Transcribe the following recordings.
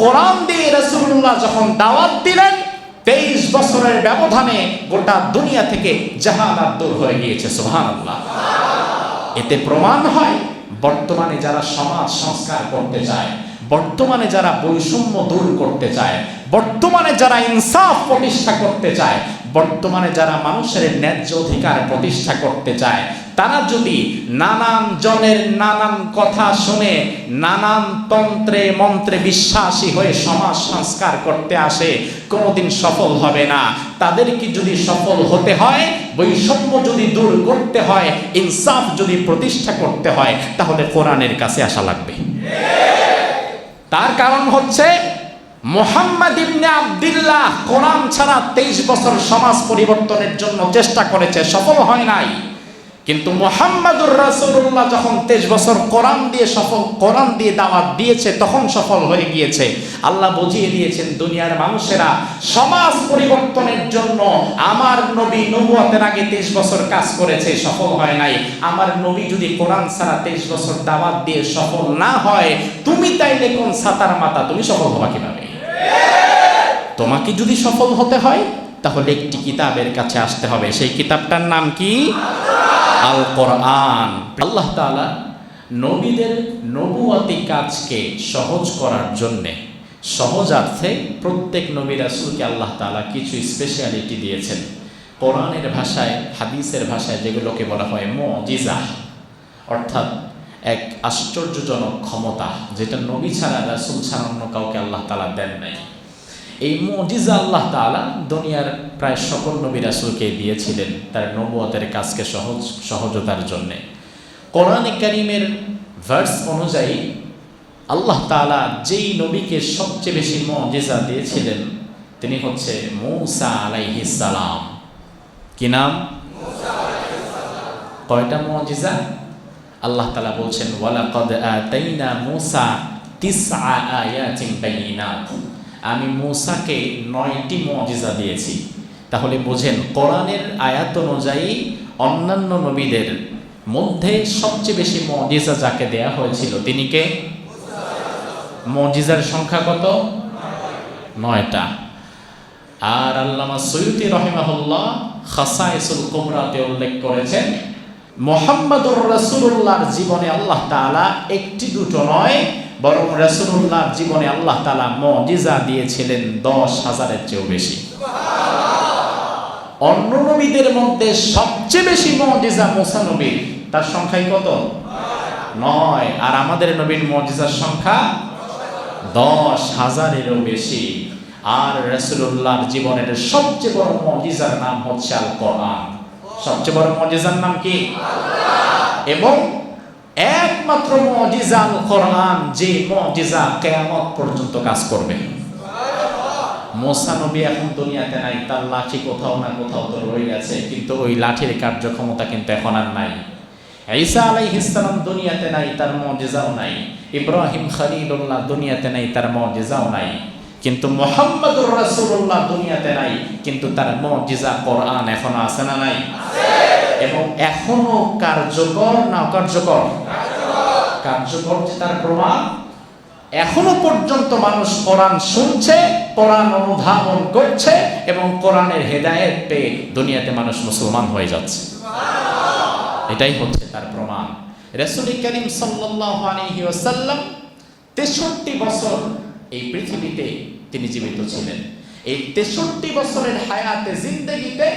কোরআন দিয়ে রাসূলুল্লাহ যখন দাওয়াত দিলেন, 23 বছরের ব্যবধানে গোটা দুনিয়া থেকে জাহালাত দূর হয়ে গিয়েছে। সুবহানাল্লাহ। এতে প্রমাণ হয় বর্তমানে যারা সমাজ সংস্কার করতে চায়, বর্তমানে যারা বৈষম্য দূর করতে চায়, বর্তমানে যারা ইনসাফ প্রতিষ্ঠা করতে চায়, বর্তমানে যারা মানুষের ন্যায্য অধিকার প্রতিষ্ঠা করতে চায়, তারা যদি নানান জনের নানান কথা শুনে নানান তন্ত্রে মন্ত্রে বিশ্বাসী হয়ে সমাজ সংস্কার করতে আসে, কোনোদিন সফল হবে না। তাদেরকে যদি সফল হতে হয়, বৈষম্য যদি দূর করতে হয়, ইনসাফ যদি প্রতিষ্ঠা করতে হয়, তাহলে কোরআনের কাছে আসা লাগবে। তার কারণ হচ্ছে মুহাম্মদ ইবনে আব্দুল্লাহ কোরআন ছাড়া 23 বছর সমাজ পরিবর্তনের জন্য চেষ্টা করেছে, সফল হয় নাই। কিন্তু মুহাম্মাদুর রাসূলুল্লাহ যখন 23 বছর কোরআন দিয়ে দাওয়াত দিয়েছে, তখন সফল হয়ে গিয়েছে। আল্লাহ বুঝিয়ে দিয়েছেন দুনিয়ার মানুষেরা, সমাজ পরিবর্তনের জন্য আমার নবী নবুয়তের আগে 23 বছর কাজ করেছে, সফল হয় নাই। আমার নবী যদি কোরআন ছাড়া 23 বছর দাওয়াত দিয়ে সফল না হয়, তুমি তাইলে কোন ছাতার মাথা, তুমি সফল হবা কিভাবে? তোমাকে যদি সফল হতে হয়, তাহলে একটি কিতাবের কাছে আসতে হবে। সেই কিতাবটার নাম কি? আল কোরআন। আল্লাহ তাআলা নবীদের নবুয়তি কাজকে সহজ করার জন্যে, সহজার্থে প্রত্যেক নবী রাসূলকে আল্লাহ তাআলা কিছু স্পেশালিটি দিয়েছেন। কোরআনের ভাষায়, হাদিসের ভাষায় যেগুলোকে বলা হয় মুজিজা, অর্থাৎ এক আশ্চর্যজনক ক্ষমতা, যেটা নবী ছাড়া রাসূল ছাড়া অন্য কাউকে আল্লাহ তাআলা দেন নাই। এই মুজিজা আল্লাহ তাআলা দুনিয়ার প্রায় সকল নবী রাসূলকে দিয়েছিলেন তার নবুয়তের কাজকে সহজতার জন্যে। কোরআনে কারীমের ভার্স অনুযায়ী আল্লাহ তাআলা যেই নবীকে সবচেয়ে বেশি মুজিজা দিয়েছিলেন, তিনি হচ্ছে মূসা আলাইহিস সালাম। কি নাম? মূসা আলাইহিস সালাম। কয়টা মুজিজা? আল্লাহ তাআলা বলছেন, ওয়ালাকাদ আতাইনা মূসা 9 আয়াতিন বাইয়িনাত। আমি মূসাকে 9টি মুজিজা দিয়েছি। তাহলে বোঝেন, কোরআনের আয়াত অনুযায়ী অন্যান্য নবীদের মধ্যে সবচেয়ে বেশি মুজিজা যাকে দেয়া হয়েছিল, তিনি কে? মুজিজার সংখ্যা কত? 9টা। আর আল্লামা সুয়ুতি রাহিমাহুল্লাহ খাসাইসুল কুবরাতে উল্লেখ করেছেন, মুহাম্মাদুর রাসূলুল্লাহর জীবনে আল্লাহ তাআলা একটি দুটো নয়, বরং রাসূলুল্লাহর জীবনে আল্লাহ তাআলা মুজিজা দিয়েছিলেন 10,000-এর চেয়েও বেশি। অন্য নবীদের মধ্যে সবচেয়ে বেশি মুজিজা মূসা নবীর, তার সংখ্যাই কত? 9। আর আমাদের নবীর মুজিজার সংখ্যা 10,000-এরও বেশি। আর রাসূলুল্লাহর জীবনের সবচেয়ে বড় মুজিজার নাম হচ্ছে আল কোরআন। সবচেয়ে বড় মুজিজার নাম কি? এবং একমাত্র মুজিজা আল কোরআন, যে মুজিজা কিয়ামত পর্যন্ত কাজ করবে। মূসা নবী এখন দুনিয়াতে নাই, তার লাঠি কোথাও না কোথাও তো রয়ে গেছে, কিন্তু ওই লাঠির কার্যক্ষমতা কিন্তু এখন আর নাই। ঈসা আলাইহিস সালাম দুনিয়াতে নাই, তার মুজিজাও নাই। ইব্রাহিম খলিলুল্লাহ দুনিয়াতে নাই, তার মুজিজাও নাই। কিন্তু মুহাম্মাদুর রাসূলুল্লাহ দুনিয়াতে নাই, কিন্তু তার মুজিজা কোরআন এখনো আছে না নাই? এবং এখনো কার্যকর না অকার্যকর? কার্যকর, যে তার প্রমাণ এখনো পর্যন্ত মানুষ কোরআন শুনছে, কোরআন অনুধাবন করছে, এবং কোরআনের হেদায়েত পেয়ে দুনিয়াতে মানুষ মুসলমান হয়ে যাচ্ছে। এটাই হচ্ছে তার প্রমাণ। রাসূল করিম সাল্লাল্লাহু আলাইহি ওয়াসাল্লাম 63 বছর এই পৃথিবীতে তিনি জীবিত ছিলেন। এই 63 বছরের হায়াতে জিন্দেগিতে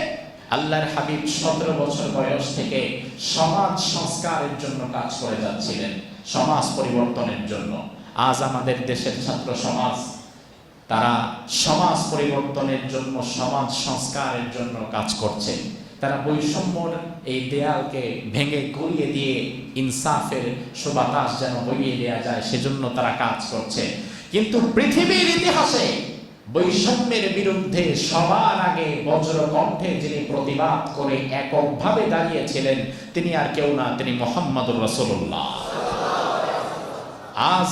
আল্লাহর হাবিব 17 বছর বয়স থেকে সমাজ সংস্কারের জন্য কাজ করে যাচ্ছিলেন, সমাজ পরিবর্তনের জন্য। আজ আমাদের দেশের ছাত্র সমাজ, তারা সমাজ পরিবর্তনের জন্য, সমাজ সংস্কারের জন্য কাজ করছে। তারা বৈষম্যর এই দেয়ালকে ভেঙে গড়িয়ে দিয়ে ইনসাফের সুবাতাস যেন বইয়ে দেওয়া যায়, সেজন্য তারা কাজ করছে। কিন্তু পৃথিবীর ইতিহাসে বৈষম্যের বিরুদ্ধে সবার আগে বজ্রকণ্ঠে যিনি প্রতিবাদ করে এককভাবে দাঁড়িয়েছিলেন, তিনি আর কেউ না, তিনি মুহাম্মাদুর রাসূলুল্লাহ। আজ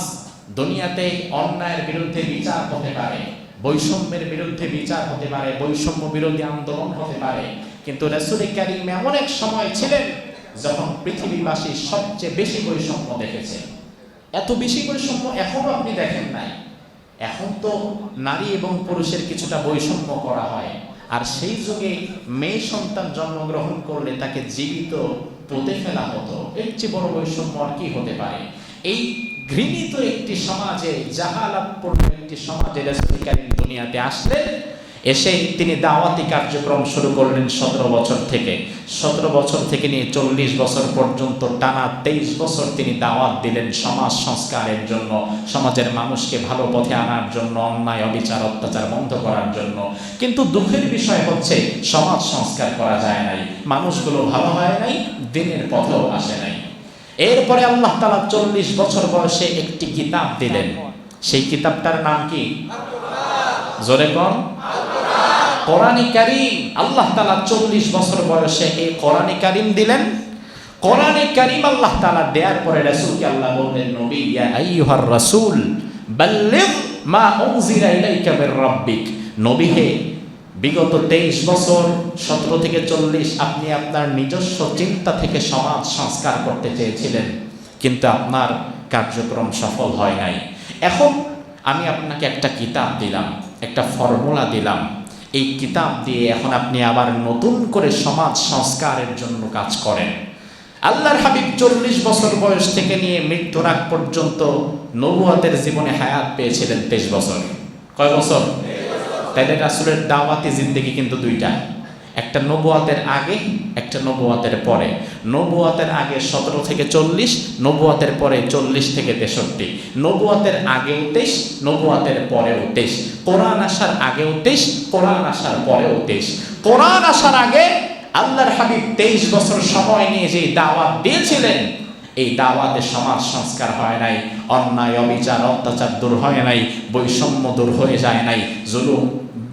দুনিয়াতে অন্যায়ের বিরুদ্ধে বিচার হতে পারে, বৈষম্যের বিরুদ্ধে বিচার হতে পারে, বৈষম্য বিরোধী আন্দোলন হতে পারে, কিন্তু রাসূল কারীম এমন এক সময় ছিলেন যখন পৃথিবীবাসী সবচেয়ে বেশি বৈষম্য দেখেছে। এত বেশি বৈষম্য এখনো আপনি দেখেন নাই। এখন তো নারী এবং পুরুষের কিছুটা বৈষম্য করা হয়, আর সেই যুগে মেয়ে সন্তান জন্মগ্রহণ করলে তাকে জীবিত পুঁতে ফেলা হতো। এর চেয়ে বড় বৈষম্য আর কি হতে পারে? এই ঘৃণিত একটি সমাজে, জাহালাতপূর্ণ একটি সমাজে রাসূল কারীম দুনিয়াতে আসলেন। এসে তিনি দাওয়াতি কার্যক্রম শুরু করলেন 17 বছর থেকে। 17 বছর থেকে নিয়ে 40 বছর পর্যন্ত টানা 23 বছর তিনি দাওয়াত দিলেন সমাজ সংস্কারের জন্য, সমাজের মানুষকে ভালো পথে আনার জন্য, অন্যায় অবিচার অত্যাচার বন্ধ করার জন্য। কিন্তু দুঃখের বিষয় হচ্ছে সমাজ সংস্কার করা যায় নাই, মানুষগুলো ভালো হয় নাই, দিনের পথেও আসে নাই। এরপরে আল্লাহ তাআলা 40 বছর বয়সে একটি কিতাব দিলেন। সেই কিতাবটার নাম কি? জোরে কোন? কোরআনে কারীম। আল্লাহ তাআলা 40 বছর বয়সে এই কোরআনে কারীম দিলেন। কোরআনে কারীম আল্লাহ তাআলা দেওয়ার পরে রাসূলকে আল্লাহ বললেন, নবী ইয়া আইয়ুহার রাসূল বাল্লিগ মা উনজিলা ইলাইকা মির রাব্বিক। নবী হে, বিগত 23 বছর 17 থেকে 40 আপনি আপনার নিজস্ব চিন্তা থেকে সমাজ সংস্কার করতে চেয়েছিলেন, কিন্তু আপনার কার্যক্রম সফল হয় নাই। এখন আমি আপনাকে একটা কিতাব দিলাম, একটা ফর্মুলা দিলাম। এই কিতাব দিয়ে এখন আপনি আবার নতুন করে সমাজ সংস্কারের জন্য কাজ করেন। আল্লাহর হাবিব 40 বছর বয়স থেকে নিয়ে মৃত্যুর আগ পর্যন্ত নবুয়তের জীবনে হায়াত পেয়েছিলেন 23 বছর। কয় বছর? তাইলে রাসূলের দাওয়াতি জিন্দেগি কিন্তু দুইটা, একটা নবুয়তের আগে, একটা নবুয়তের পরে। নবুয়তের আগে 17 থেকে 40, নবুয়তের পরে 40 থেকে 63। নবুয়তের আগেও 23, নবুয়তের পরেও 23। কোরআন আসার আগেও 23, কোরআন আসার পরেও 23। কোরআন আসার আগে আল্লাহর হাবিব 23 বছর সময় নিয়ে যে দাওয়াত দিয়েছিলেন, এই দাওয়াতে সমাজ সংস্কার হয় নাই, অন্যায় অবিচার অত্যাচার দূর হয় নাই, বৈষম্য দূর হয়ে যায় নাই, জুলুম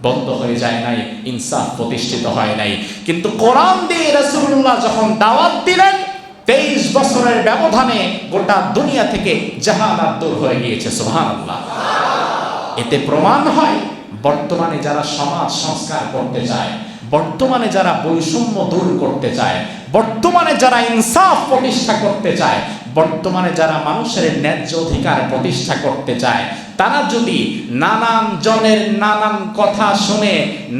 বন্ধ হয়ে যায় নাই, ইনসাফ প্রতিষ্ঠিত হয় নাই। কিন্তু কোরআন দিয়ে রাসূলুল্লাহ যখন দাওয়াত দিলেন, 23 বছরের ব্যবধানে গোটা দুনিয়া থেকে জাহালাত দূর হয়ে গিয়েছে। সুবহানাল্লাহ। এতে প্রমাণ হয় বর্তমানে যারা সমাজ সংস্কার করতে চায়, বর্তমানে যারা বৈষম্য দূর করতে চায়, বর্তমানে যারা ইনসাফ প্রতিষ্ঠা করতে চায়, বর্তমানে যারা মানুষের ন্যায্য অধিকার প্রতিষ্ঠা করতে চায়, তারা যদি নানান জনের নানান কথা শুনে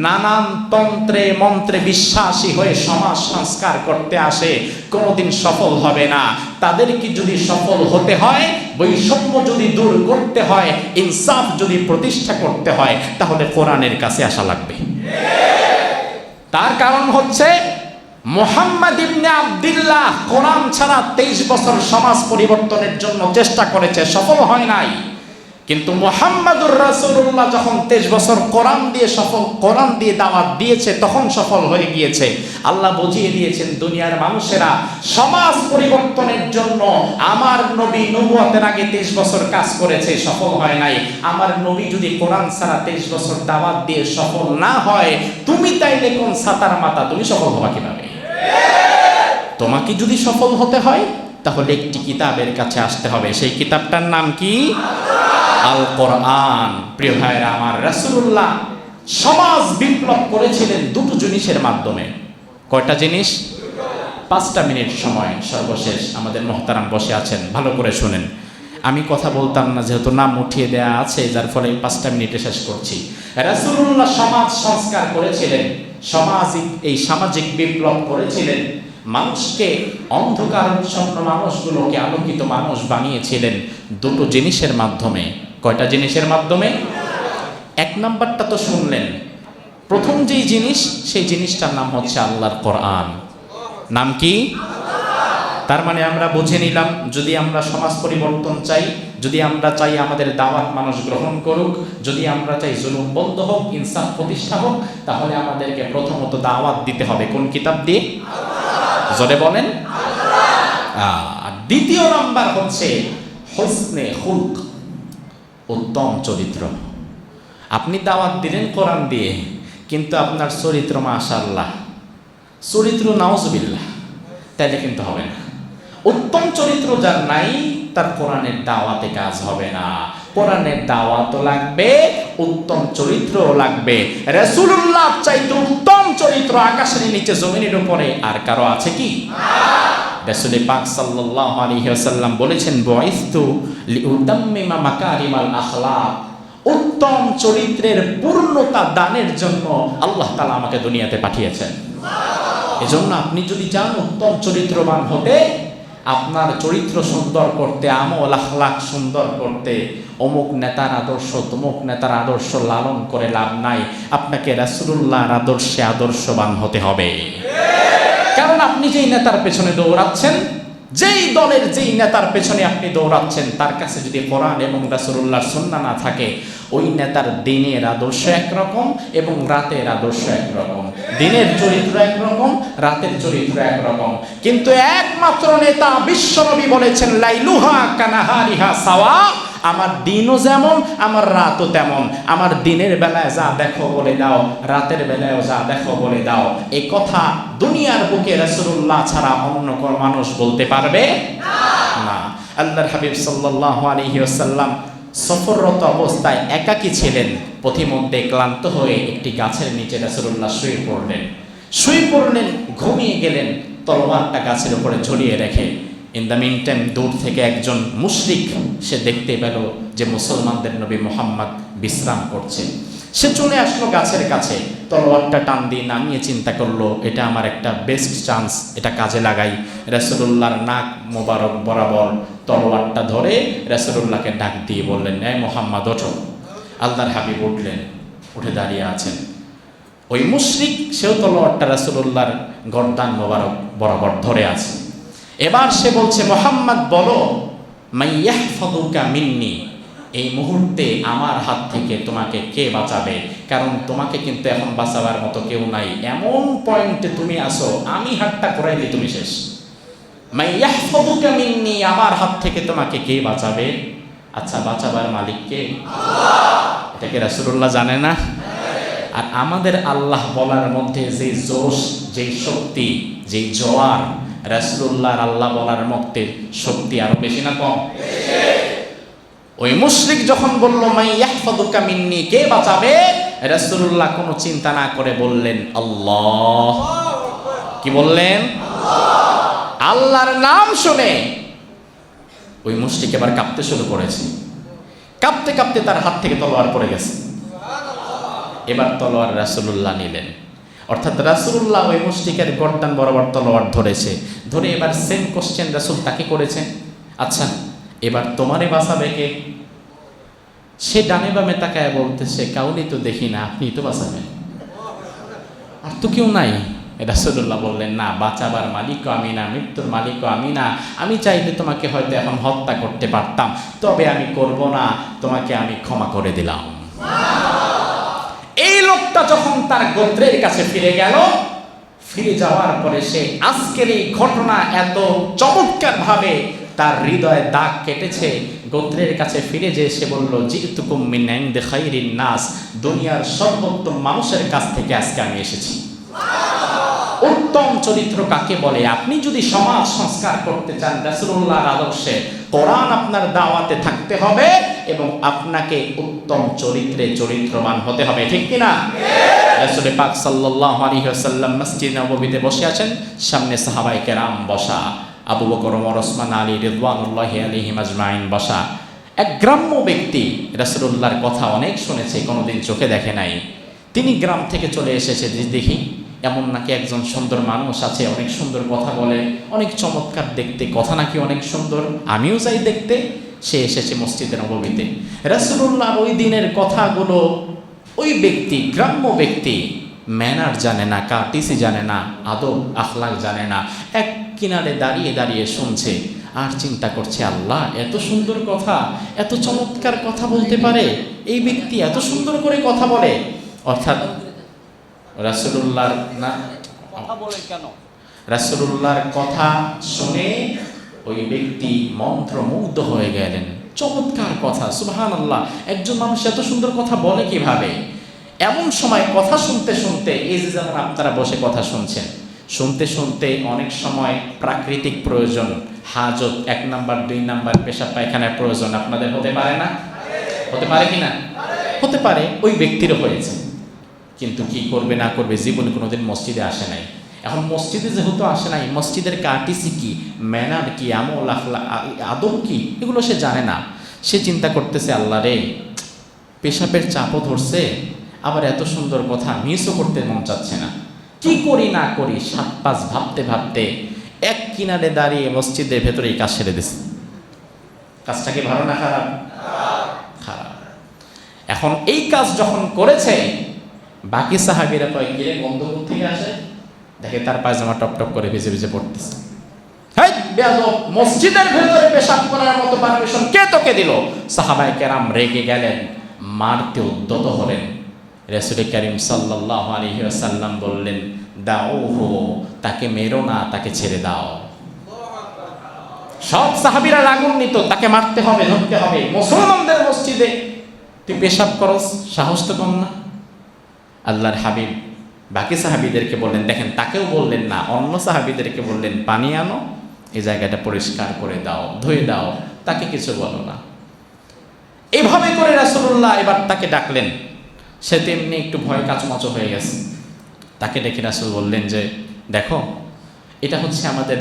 নানান তন্ত্রে মন্ত্রে বিশ্বাসী হয়ে সমাজ সংস্কার করতে আসে, কোনোদিন সফল হবে না। তাদেরকে যদি সফল হতে হয়, বৈষম্য যদি দূর করতে হয়, ইনসাফ যদি প্রতিষ্ঠা করতে হয়, তাহলে কোরআনের কাছে আসা লাগবে। তার কারণ হচ্ছে মুহাম্মদ ইবনে আব্দুল্লাহ কোরআন ছাড়া 23 বছর সমাজ পরিবর্তনের জন্য চেষ্টা করেছে, সফল হয় নাই। কিন্তু মুহাম্মাদুর রাসূলুল্লাহ যখন 23 বছর কোরআন দিয়ে দাওয়াত দিয়েছে, তখন সফল হয়ে গিয়েছে। আল্লাহ বুঝিয়ে দিয়েছেন দুনিয়ার মানুষেরা, সমাজ পরিবর্তনের জন্য আমার নবী নবুয়তের আগে 23 বছর কাজ করেছে, সফল হয় নাই। আমার নবী যদি কোরআন ছাড়া 23 বছর দাওয়াত দিয়ে সফল না হয়, তুমি তাইলে কোন ছাতার মাথা, তুমি সফল হবা কিভাবে? তোমাকে যদি সফল হতে হয়, তাহলে একটি কিতাবের কাছে আসতে হবে। সেই কিতাবটার নাম কি? আল কোরআন। প্রিয় ভাইরা আমার, রাসূলুল্লাহ সমাজ বিপ্লব করেছিলেন দুটো জিনিসের মাধ্যমে। কয়টা জিনিস? 5টা মিনিট সময় সর্বশেষ। আমাদের মুহতারাম বসে আছেন, ভালো করে শুনেন। আমি কথা বলতাম না, যেহেতু নাম উঠিয়ে দেয়া আছে, যার ফলে 5টা মিনিটে শেষ করছি। রাসূলুল্লাহ সমাজ সংস্কার করেছিলেন, সামাজিক বিপ্লব করেছিলেন, মানুষকে অন্ধকারাচ্ছন্ন মানুষগুলোকে আলোকিত মানুষ বানিয়েছিলেন দুটো জিনিসের মাধ্যমে। কয়টা জিনিসের মাধ্যমে? 1 নাম্বারটা তো শুনলেন। প্রথম যেই জিনিস, সেই জিনিসটার নাম হচ্ছে আল্লাহর কোরআন। নাম কি? তার মানে আমরা বুঝে নিলাম, যদি আমরা সমাজ পরিবর্তন চাই, যদি আমরা চাই আমাদের দাওয়াত মানুষ গ্রহণ করুক, যদি আমরা চাই জুলুম বন্ধ হোক, ইনসাফ প্রতিষ্ঠা হোক, তাহলে আমাদেরকে প্রথমত দাওয়াত দিতে হবে কোন কিতাব দিয়ে? জোরে বলেন। আর দ্বিতীয় নাম্বার হচ্ছে হুসনে খুলক, উত্তম চরিত্র। আপনি দাওয়াত দিলেন কোরআন দিয়ে, কিন্তু আপনার চরিত্র মাশাআল্লাহ, চরিত্র নাউজুবিল্লাহ, তাইলে কিন্তু হবে না। উত্তম চরিত্র যার নাই, তার কোরআনের দাওয়াতে কাজ হবে না। কোরআনের দাওয়াতও লাগবে, উত্তম চরিত্রও লাগবে। রাসূলুল্লাহ চাইতে উত্তম চরিত্র আকাশের নিচে জমিনের উপরে আর কারো আছে কি? রাসূল পাক সাল্লাল্লাহু আলাইহি ওয়াসাল্লাম বলেছেন, বুইসতু লিউতাম্মিমা মাকারিমাল আখলাক। উত্তম চরিত্রের পূর্ণতা দানের জন্য আল্লাহ তাআলা আমাকে দুনিয়াতে পাঠিয়েছেন। এজন্য আপনি যদি চান উত্তম চরিত্রবান হতে, আপনার চরিত্র সুন্দর করতে, আমল আখলাক সুন্দর করতে অমুক নেতার আদর্শ তমুক নেতার আদর্শ লালন করে লাভ নাই, আপনাকে রাসূলুল্লাহর আদর্শে আদর্শবান হতে হবে। কারণ আপনি যেই নেতার পেছনে দৌড়াচ্ছেন, যেই দলের যেই নেতার পেছনে আপনি দৌড়াচ্ছেন, তার কাছে যদি কোরআন এবং রাসূলুল্লাহর সুন্নাহ না থাকে, ওই নেতার দিনের আদর্শ একরকম এবং রাতের আদর্শ একরকম, দিনের চরিত্র একরকম, রাতের চরিত্র একরকম। কিন্তু একমাত্র নেতা বিশ্বনবী বলেছেন লাইলুহা কানাহারিহা সাওয়া, আমার দিনও যেমন আমার রাতও তেমন, আমার দিনের বেলায় যা দেখো বলে দাও, রাতের বেলায়ও যা দেখো বলে দাও। এই কথা দুনিয়ার বুকে রাসূলুল্লাহ ছাড়া অন্য কোন মানুষ বলতে পারবে না। আল্লাহর হাবিব সাল্লাল্লাহু আলাইহি ওয়াসাল্লাম সফররত অবস্থায় একাকী ছিলেন। পথিমধ্যে ক্লান্ত হয়ে একটি গাছের নিচে রাসূলুল্লাহ শুয়ে পড়লেন, ঘুমিয়ে গেলেন, তলোয়ারটা গাছের উপরে ঝুলিয়ে রেখে। ইন দ্য মিন টাইম দূর থেকে একজন মুশরিক সে দেখতে পেল যে মুসলমানদের নবী মুহাম্মদ বিশ্রাম করছে। সে চলে আসলো গাছের কাছে, তলোয়ারটা টান দিয়ে নামিয়ে চিন্তা করলো এটা আমার একটা বেস্ট চান্স, এটা কাজে লাগাই। রাসূলুল্লাহর নাক মোবারক বরাবর তলোয়ারটা ধরে রাসূলুল্লাহকে ডাক দিয়ে বললেন, এই মুহাম্মদ ওঠো। আল্লাহর হাবিব উঠলেন, উঠে দাঁড়িয়ে আছেন। ওই মুশরিক সেও তলোয়ারটা রাসূলুল্লাহর গর্দান মোবারক বরাবর ধরে আছে। এবার সে বলছে, মুহাম্মদ বলো, মাইয়াহফাযুকা মিন্নি, এই মুহূর্তে আমার হাত থেকে তোমাকে কে বাঁচাবে? কারণ তোমাকে কিন্তু এখন বাঁচাবার মতো কেউ নাই, এমন পয়েন্টে তুমি আসো, আমি হাতটা করাইলে তুমি শেষ। মাইয়াহফাযুকা মিন্নি, আমার হাত থেকে তোমাকে কে বাঁচাবে? আচ্ছা, বাঁচাবার মালিক কে? এটা কি রাসূলুল্লাহ জানে না? আর আমাদের আল্লাহ বলার মধ্যে যে জোশ, যে শক্তি, যে জোয়ার, রাসূলুল্লাহর আল্লাহ বলার মধ্যে শক্তি আরো বেশি না কম? ওই মুশরিক যখন বলল মাইয়াহফাযুকা মিন্নি, কে বাঁচাবে, রাসূলুল্লাহ কোনো চিন্তা না করে বললেন আল্লাহ। কি বললেন? আল্লাহর নাম শুনে ওই মুশরিক এবার কাঁপতে শুরু করেছে। কাঁপতে কাঁপতে তার হাত থেকে তলোয়ার পড়ে গেছে। এবার তলোয়ার রাসূলুল্লাহ নিলেন, অর্থাৎ রাসূলুল্লাহ ওই মুশরিকের গর্দান বরাবর তলোয়ার ধরেছে। ধরে এবার সেম কোশ্চেন রাসূল তাকে করেছেন, আচ্ছা এবার তোমারে বাঁচাবে কে? সে ডানে বামে তাকায় বলতেছে, কাউনি তো দেখি না, আপনি তো বাঁচাবেন, আর তো কেউ নাই। রাসূলুল্লাহ বললেন, না, বাঁচাবার মালিকও আমি না, মৃত্যুর মালিকও আমি না। আমি চাইলে তোমাকে হয়তো এখন হত্যা করতে পারতাম, তবে আমি করব না, তোমাকে আমি ক্ষমা করে দিলাম। এই লোকটা যখন তার গোত্রের কাছে ফিরে গেল, ফিরে যাওয়ার পরে সে আজকের এই ঘটনা এত চমৎকার ভাবে তার হৃদয়ে দাগ কেটেছে। গোত্রের কাছে ফিরে যেয়ে সে বলল, জিতুকুম মিন ইনদি খাইরিন নাস, দুনিয়ার সর্বোত্তম মানুষের কাছ থেকে আজকে আমি এসেছি। উত্তম চরিত্র কাকে বলে? আপনি যদি সমাজ সংস্কার করতে চান, রাসূলুল্লাহর আদর্শে, কোরআন আপনার দাওয়াতে থাকতে হবে এবং আপনাকে উত্তম চরিত্রে চরিত্রবান হতে হবে, ঠিক কিনা? রাসূল পাক সাল্লাল্লাহু আলাইহি ওয়াসাল্লাম মসজিদ নববীতে বসে আছেন, সামনে সাহাবায়ে কেরাম বসা, আবু বকর, ওমর, ওসমান, আলী রিদওয়ানুল্লাহি আলাইহিম আজমাইন বসা। এক গ্রাম্য ব্যক্তি রাসূলুল্লাহর কথা অনেক শুনেছে, কোনোদিন চোখে দেখে নাই। তিনি গ্রাম থেকে চলে এসেছে, দেখি এমন নাকি একজন সুন্দর মানুষ আছে, অনেক সুন্দর কথা বলে, অনেক চমৎকার দেখতে, কথা নাকি অনেক সুন্দর, আমিও যাই দেখতে। সে এসেছে মসজিদে নববীতে। রাসূলুল্লাহ ওই দিনের কথাগুলো ওই ব্যক্তি, গ্রাম্য ব্যক্তি, ম্যানার জানে না, কাটিসি জানে না, আদব আখলাক জানে না, এক কিনারে দাঁড়িয়ে দাঁড়িয়ে শুনছে আর চিন্তা করছে, আল্লাহ এত সুন্দর কথা, এত চমৎকার কথা বলতে পারে এই ব্যক্তি, এত সুন্দর করে কথা বলে। অর্থাৎ রাসূলুল্লাহর না কথা বলে কেন, রাসূলুল্লাহর কথা শুনে ওই ব্যক্তি মন্ত্রমুগ্ধ হয়ে গেলেন। চমৎকার কথা, সুবহানাল্লাহ, একজন মানুষ এত সুন্দর কথা বলে কিভাবে? এমন সময় কথা শুনতে শুনতে, এই যে যেমন আপনারা বসে কথা শুনছেন, শুনতে শুনতে অনেক সময় প্রাকৃতিক প্রয়োজন, হাজত, 1 নাম্বার 2 নাম্বার পেশাব পায়খানার প্রয়োজন আপনাদের হতে পারে না? হতে পারে কি না? হতে পারে, ওই ব্যক্তিরও হয়েছে। কিন্তু কি করবে না করবে, জীবনে কোনোদিন মসজিদে আসে নাই। এখন মসজিদে যেহেতু আসে নাই, মসজিদের কার্টিসি কি, ম্যানার কি, আমল আখলাক, আদব কি, এগুলো সে জানে না। সে চিন্তা করতেছে, আল্লাহ রে, পেশাবের চাপও ধরছে, আবার এত সুন্দর কথা মিসও করতে মন চাচ্ছে না। কি করি না করি 7-5 ভাবতে ভাবতে এক কিনারে দাঁড়িয়ে মসজিদের ভেতরেই কাজ সেরে দিছে। কাজটা কি ভালো না খারাপ? খারাপ। এখন এই কাজ যখন করেছে, বাকি সাহাবীরা কয় গিয়ে গন্ধ থেকে আসে, দেখে তার পায়জামা টপ টপ করে ভিজে ভিজে পড়তেছে। হেই বেয়াদব, মসজিদের ভেতরে পেশাব করার মতো পারমিশন কে তোকে দিল? সাহাবায়ে কেরাম রেগে গেলেন, মারতে উদ্যত হলেন। রাসূল করিম সাল্লাল্লাহু আলাইহি ওয়াসাল্লাম বললেন, দাউহু, তাকে মেরো না, তাকে ছেড়ে দাও। সব সাহাবীরা রাগান্বিত, তাকে মারতে হবে, ধরতে হবে। মুসলমানদের মসজিদে তুই পেশাব করস, সাহস তো কম না। আল্লাহর হাবিব বাকি সাহাবীদেরকে বললেন, দেখেন তাকেও বললেন না, অন্য সাহাবীদেরকে বললেন, পানি আনো, এই জায়গাটা পরিষ্কার করে দাও, ধুয়ে দাও, তাকে কিছু বলো না। এভাবে করে রাসূলুল্লাহ এবার তাকে ডাকলেন। সে তেমনি একটু ভয় কাচমাচো হয়ে গেছে। তাকে ডেকে রাসূল বললেন যে, দেখো এটা হচ্ছে আমাদের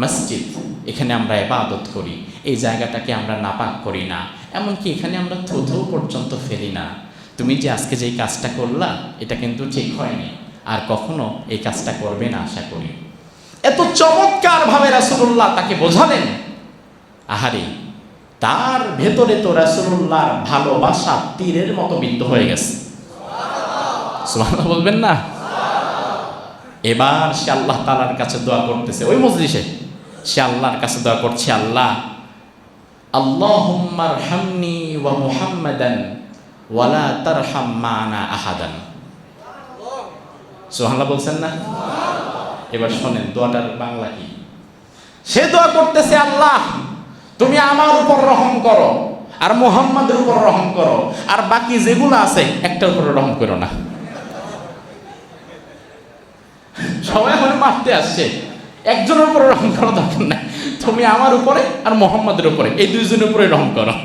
মসজিদ, এখানে আমরা ইবাদত করি, এই জায়গাটাকে আমরা নাপাক করি না, এমনকি এখানে আমরা থুথু পর্যন্ত ফেলি না। তুমি যে আজকে যেই কাজটা করলা, এটা কিন্তু ঠিক হয়নি, আর কখনো এই কাজটা করবে না আশা করি। এত চমৎকারভাবে রাসূলুল্লাহ তাকে বোঝালেন। আহারে, তার ভেতরে তো রাসূলুল্লাহর ভালোবাসা তীরের মতো বিদ্ধ হয়ে গেছে। সুবহানাল্লাহ বলবেন না? এবার সে আল্লাহ তাআলার কাছে দোয়া করতেছে, ওই মজলিসে সে আল্লাহর কাছে দোয়া করছে, আল্লাহ, আল্লাহুম্মা আরহামনি ওয়া মুহাম্মাদান ওয়ালা তারহাম মা'না আহাদান। সুবহানাল্লাহ বলছেন না? এবার শোনেন দোয়াটার বাংলা কি। সে দোয়া করতেছে, আল্লাহ তুমি আমার উপর রহম করো, আর মুহাম্মাদের উপর রহম করো, আর বাকি যেগুলো আছে একটার উপর রহম করো না। সবাই এখন মারতে আসছে, একজনের উপরে রহম করা দরকার নাই, তুমি আমার উপরে আর মুহাম্মাদের উপরে, এই দুইজনের উপরে রহম করো।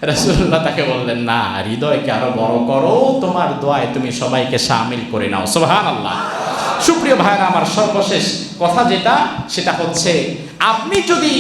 রাসূলুল্লাহ তাকে বললেন, না, হৃদয়কে আরো বড় করো, তোমার দোয়ায় তুমি সবাইকে শামিল করে নাও। সুবহানাল্লাহ। সুপ্রিয় ভাইরা আমার, সর্বশেষ কথা যেটা, সেটা হচ্ছে আপনি যদি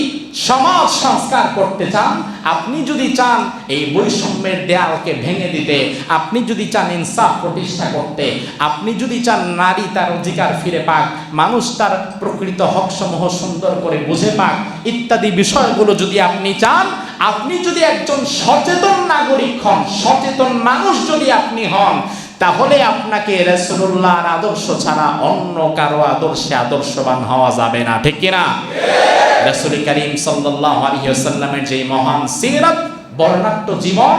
সমাজ সংস্কার করতে চান, আপনি যদি চান এই বৈষম্যের দেয়ালকে ভেঙে দিতে, আপনি যদি চান ইনসাফ প্রতিষ্ঠা করতে, আপনি যদি চান নারী তার অধিকার ফিরে পাক, মানুষ তার প্রকৃত হকসমূহ সুন্দর করে বুঝে পাক, ইত্যাদি বিষয়গুলো যদি আপনি চান, আপনি যদি একজন সচেতন নাগরিক হন, সচেতন মানুষ যদি আপনি হন, তাহলে আপনাকে রাসূলুল্লাহর আদর্শ ছাড়া অন্য কারো আদর্শে আদর্শবান হওয়া যাবে না। ঠিক কিনা? রাসূল করিম সাল্লাল্লাহু আলাইহি ওয়াসাল্লামের যে মহান সিরাত, বর্ণাঢ্য জীবন,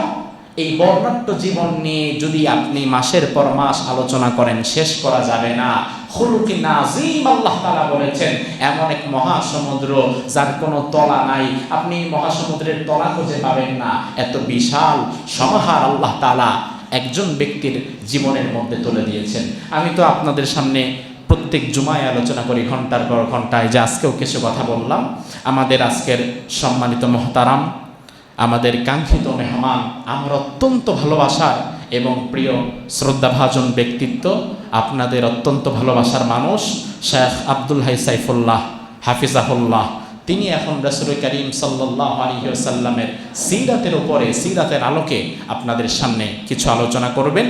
এই বর্ণাঢ্য জীবন নিয়ে যদি আপনি মাসের পর মাস আলোচনা করেন, শেষ করা যাবে না। খুলুকিন আযীম, আল্লাহ তাআলা বলেছেন, এমন এক মহাসমুদ্র যার কোনো তলা নাই, আপনি মহাসমুদ্রের তলা খুঁজে পাবেন না। এত বিশাল সমাহার আল্লাহ তাআলা একজন ব্যক্তির জীবনের মধ্যে তুলে দিয়েছেন। আমি তো আপনাদের সামনে প্রত্যেক জুমায় আলোচনা করি ঘন্টার পর ঘন্টায়, যে আজকেও কিছু কথা বললাম। আমাদের আজকের সম্মানিত মুহতারাম, আমাদের কাঙ্ক্ষিত মেহমান, আমার অত্যন্ত ভালোবাসার এবং প্রিয় শ্রদ্ধাভাজন ব্যক্তিত্ব, আপনাদের অত্যন্ত ভালোবাসার মানুষ, শেখ আব্দুল হাই সাইফুল্লাহ হাফিজাহুল্লাহ, তিনি এখন রাসূল করিম সাল্লাল্লাহু আলাইহি ওয়াসাল্লামের সিরাতের উপরে, সিরাতের আলোকে আপনাদের সামনে কিছু আলোচনা করবেন।